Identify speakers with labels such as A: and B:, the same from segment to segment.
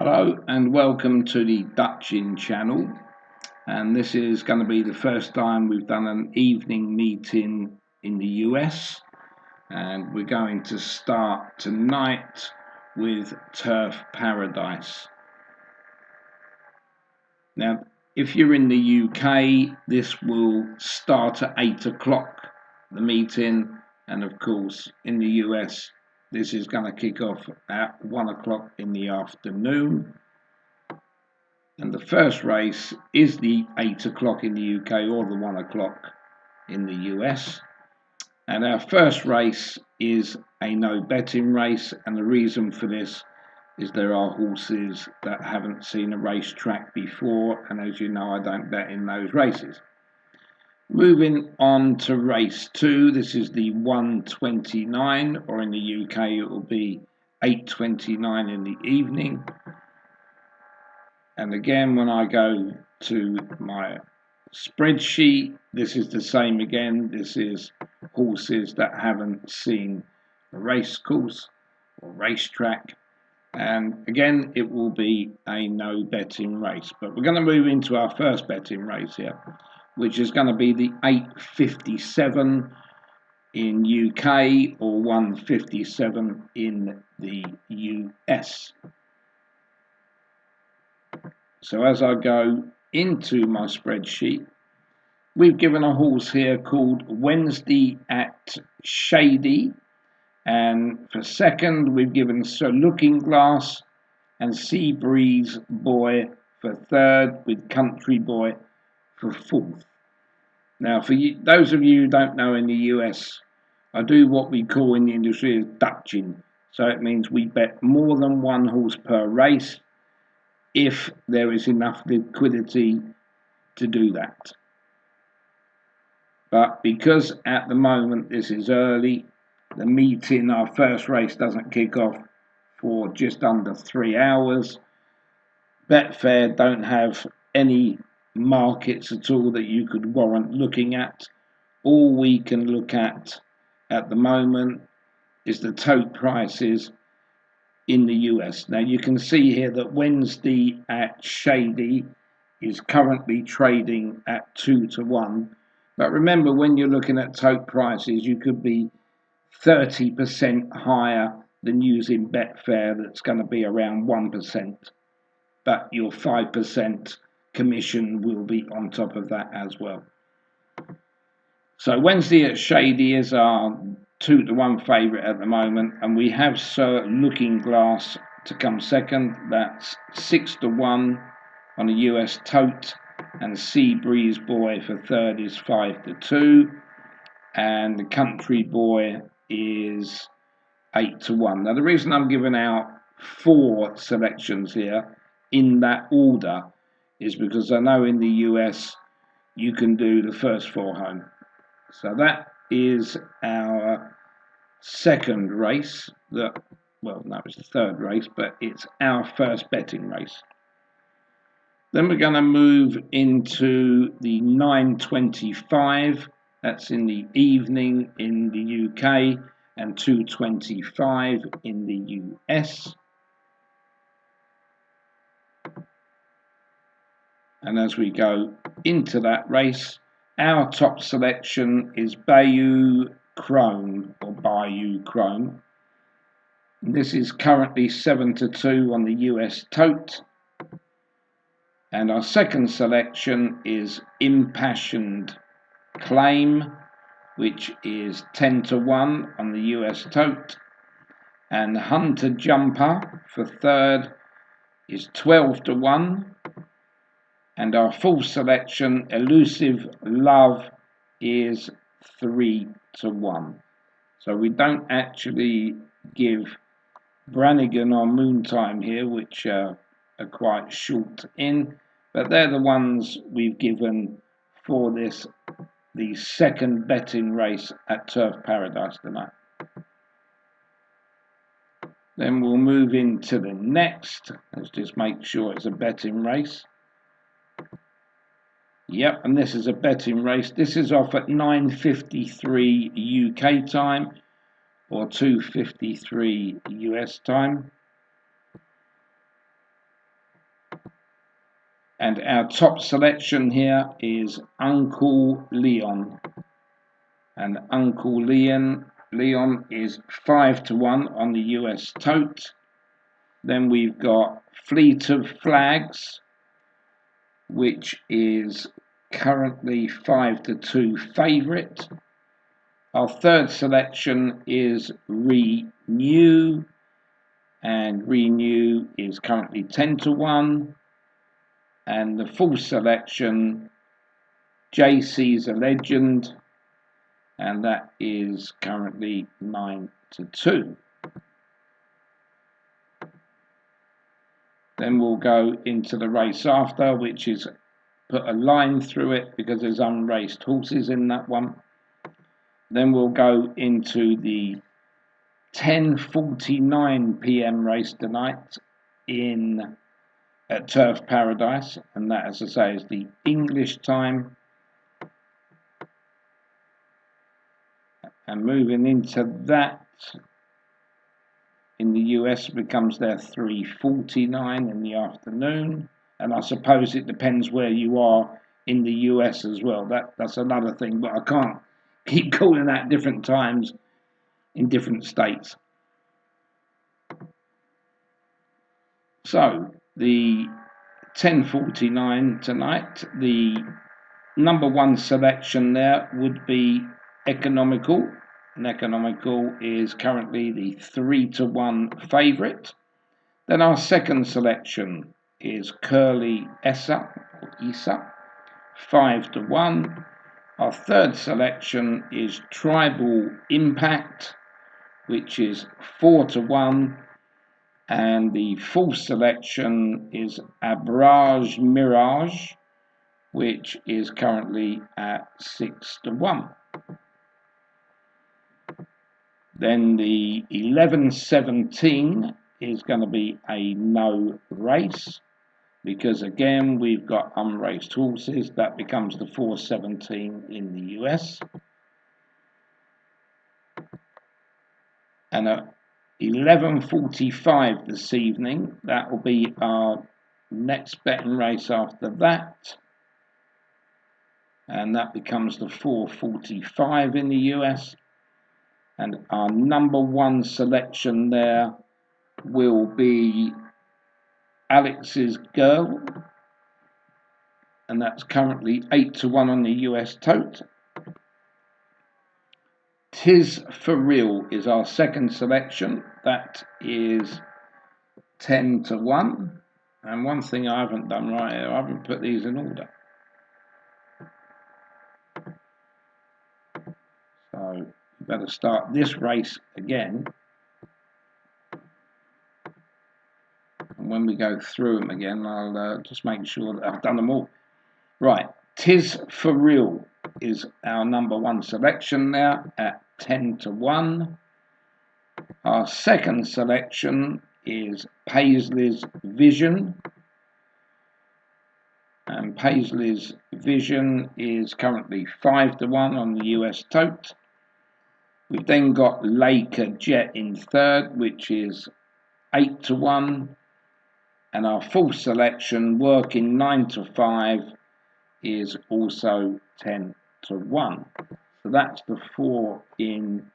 A: Hello and welcome to the Dutchin channel, and this is going to be the first time we've done an evening meeting in the US, and we're going to start tonight with Turf Paradise. Now if you're in the UK, this will start at 8 o'clock, the meeting, and of course in the US this is going to kick off at 1 o'clock in the afternoon. And the first race is the 8 o'clock in the UK or the 1 o'clock in the US. And our first race is a no betting race. And the reason for this is there are horses that haven't seen a racetrack before. And as you know, I don't bet in those races. Moving on to race 2, this is the 1:29, or in the UK it will be 8:29 in the evening. And again, when I go to my spreadsheet, this is the same again. This is horses that haven't seen a race course or racetrack. And again, it will be a no betting race. But we're going to move into our first betting race here, which is going to be the 8:57 in UK or 1:57 in the US. So as I go into my spreadsheet, we've given a horse here called Wednesday at Shady, and for second we've given Sir Looking Glass and Sea Breeze Boy for third, with Country Boy for fourth. Now for those of you who don't know, in the US I do what we call in the industry as Dutching. So it means we bet more than one horse per race if there is enough liquidity to do that. But because at the moment this is early, the meeting, our first race, doesn't kick off for just under 3 hours. Betfair don't have any markets at all that you could warrant looking at. All we can look at the moment is the tote prices in the US. Now you can see here that Wednesday at Shady is currently trading at 2-1. But remember, when you're looking at tote prices, you could be 30% higher than using Betfair, that's going to be around 1%. But your 5% commission will be on top of that as well. So Wednesday at Shady is our 2-1 favourite at the moment, and we have Sir Looking Glass to come second. That's 6-1 on a US tote, and Sea Breeze Boy for third is 5-2, and the Country Boy is 8-1. Now the reason I'm giving out 4 selections here in that order is because I know in the US you can do the first 4 home. So that is our second race. It's the third race, but it's our first betting race. Then we're going to move into the 9:25. That's in the evening in the UK, and 2:25 in the US. And as we go into that race, our top selection is Bayou Chrome, or Bayou Chrome. This is currently 7-2 on the US tote. And our second selection is Impassioned Claim, which is 10-1 on the US tote. And Hunter Jumper for third is 12-1. And our fourth selection, Elusive Love, is 3-1. So we don't actually give Brannigan or Moontime here, which are quite short in, but they're the ones we've given for this, the second betting race at Turf Paradise tonight. Then we'll move into the next. Let's just make sure it's a betting race. Yep, and this is a betting race. This is off at 9:53 UK time or 2:53 US time. And our top selection here is Uncle Leon. And Uncle Leon is 5-1 on the US tote. Then we've got Fleet of Flags, which is currently 5-2 favourite. Our third selection is Renew, and Renew is currently 10-1. And the fourth selection, JC's a Legend, and that is currently 9-2. Then we'll go into the race after, which is put a line through it because there's unraced horses in that one. Then we'll go into the 10:49 p.m. race tonight at Turf Paradise, and that, as I say, is the English time. And moving into that, in the US becomes their 3:49 in the afternoon, and I suppose it depends where you are in the US as well. That's another thing, but I can't keep calling that different times in different states. So the 10:49 tonight, the number one selection there would be Economical. And Economical is currently the 3-1 favourite. Then our second selection is Curly Essa, 5-1. Our third selection is Tribal Impact, which is 4-1. And the fourth selection is Abrage Mirage, which is currently at 6-1. Then the 11:17 is going to be a no race, because again we've got unraced horses. That becomes the 4:17 in the US. And at 11:45 this evening, that will be our next betting race after that. And that becomes the 4:45 in the US. And our number one selection there will be Alex's Girl. And that's currently 8-1 on the US tote. Tis for Real is our second selection. That is 10-1. And one thing I haven't done right here, I haven't put these in order. So you better start this race again. And when we go through them again, I'll just make sure that I've done them all. Right, Tis for Real is our number one selection now at 10-1. Our second selection is Paisley's Vision. And Paisley's Vision is currently 5-1 on the US tote. We've then got Laker Jet in third, which is 8-1. And our fourth selection, Working 9-5, is also 10-1. So that's the four in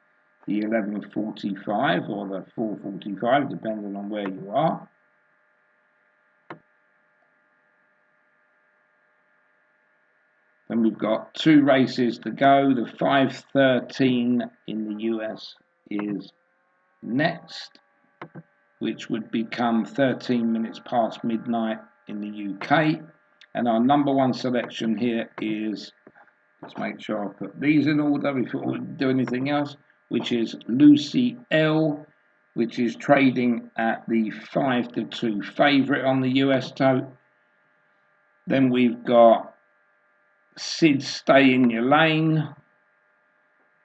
A: the 11:45 or the 4:45, depending on where you are. Then we've got two races to go. The 5:13 in the US is next, which would become 13 minutes past midnight in the UK. And our number one selection here is, let's make sure I put these in order before we do anything else, which is Lucy L, which is trading at the 5-2 favourite on the US tote. Then we've got Sid Stay in Your Lane,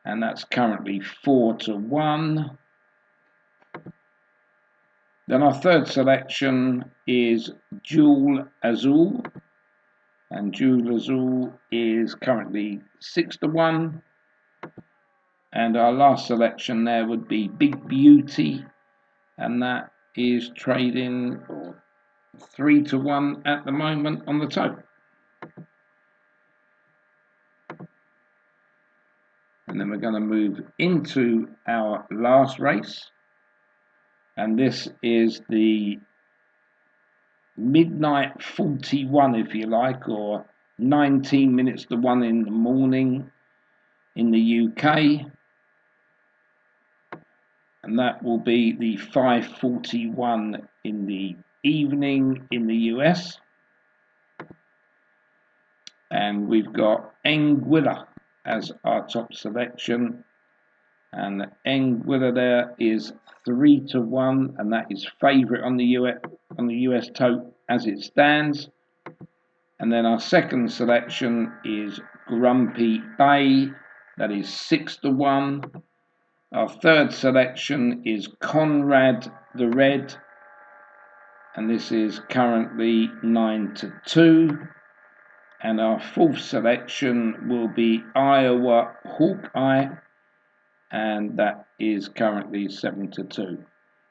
A: and that's currently 4-1. Then our third selection is Jewel Azul, and Jewel Azul is currently 6-1. And our last selection there would be Big Beauty, and that is trading, or 3-1 at the moment on the tote. And then we're going to move into our last race. And this is the Midnight 41, if you like, or 19 minutes to 1 in the morning in the UK. And that will be the 5:41 in the evening in the US. And we've got Anguilla as our top selection. And Anguilla there is 3-1, and that is favourite on the US tote as it stands. And then our second selection is Grumpy Bay, that is 6-1. Our third selection is Conrad the Red, and this is currently 9-2. And our fourth selection will be Iowa Hawkeye, and that is currently 7-2.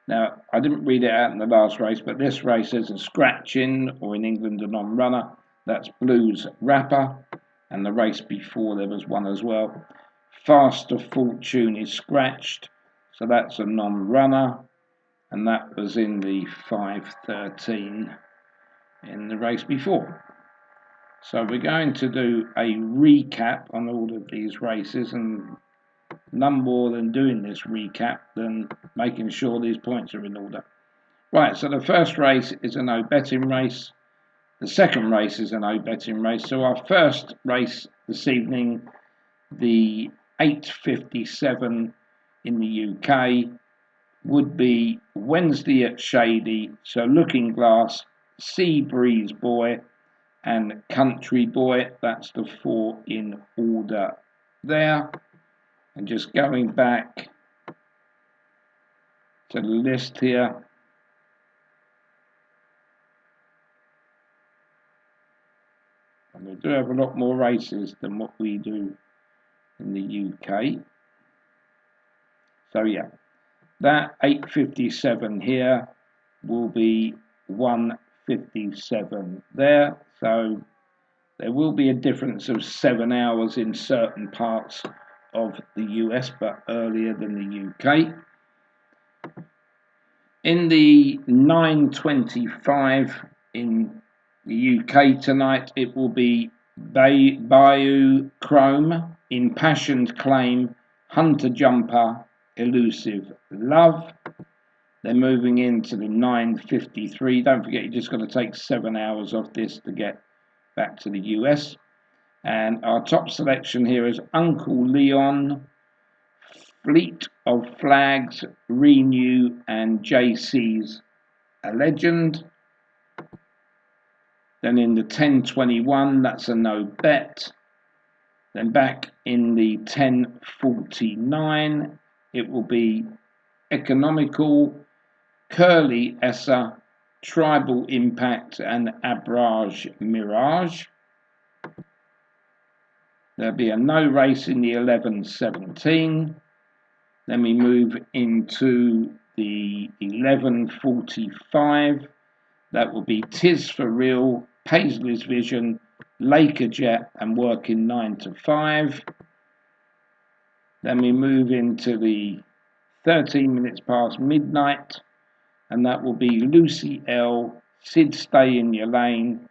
A: Now, I didn't read it out in the last race, but this race is a scratch-in, or in England a non-runner. That's Blues Rapper, and the race before there was one as well. Faster Fortune is scratched, so that's a non-runner, and that was in the 5:13 in the race before. So we're going to do a recap on all of these races, and none more than doing this recap than making sure these points are in order. Right, so the first race is a no betting race. The second race is a no betting race. So our first race this evening, the 8:57 in the UK, would be Wednesday at Shady. So Looking Glass, Sea Breeze Boy, and Country Boy. That's the 4 in order there. And just going back to the list here. And we do have a lot more races than what we do in the UK. So yeah, that 8:57 here will be 1:57 there. So there will be a difference of 7 hours in certain parts of the US, but earlier than the UK. In the 9:25 in the UK tonight, it will be Bayou Chrome, Impassioned Claim, Hunter Jumper, Elusive Love. They're moving into the 9:53. Don't forget, you just got to take 7 hours off this to get back to the US. And our top selection here is Uncle Leon, Fleet of Flags, Renew, and JC's A Legend. Then in the 10:21, that's a no bet. Then back in the 10:49, it will be Economical, Curly Essa, Tribal Impact, and Abrage Mirage. There'll be a no race in the 11:17. Then we move into the 11:45. That will be Tis for Real, Paisley's Vision, Laker Jet, and Working 9 to 5. Then we move into the 13 minutes past midnight, and that will be Lucy L, Sid Stay in Your Lane,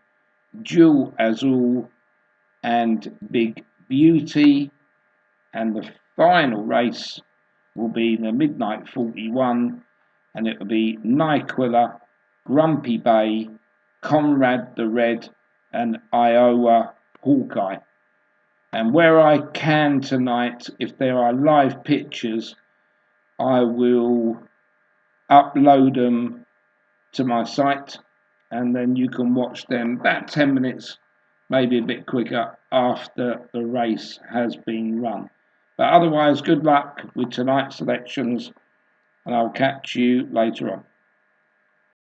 A: Jewel Azul, and Big Beauty. And the final race will be the midnight 41, and it will be Nyquilla, Grumpy Bay, Conrad the Red, and Iowa Hawkeye. And where I can tonight, if there are live pictures, I will upload them to my site, and then you can watch them about 10 minutes, maybe a bit quicker, after the race has been run. But otherwise, good luck with tonight's selections, and I'll catch you later on.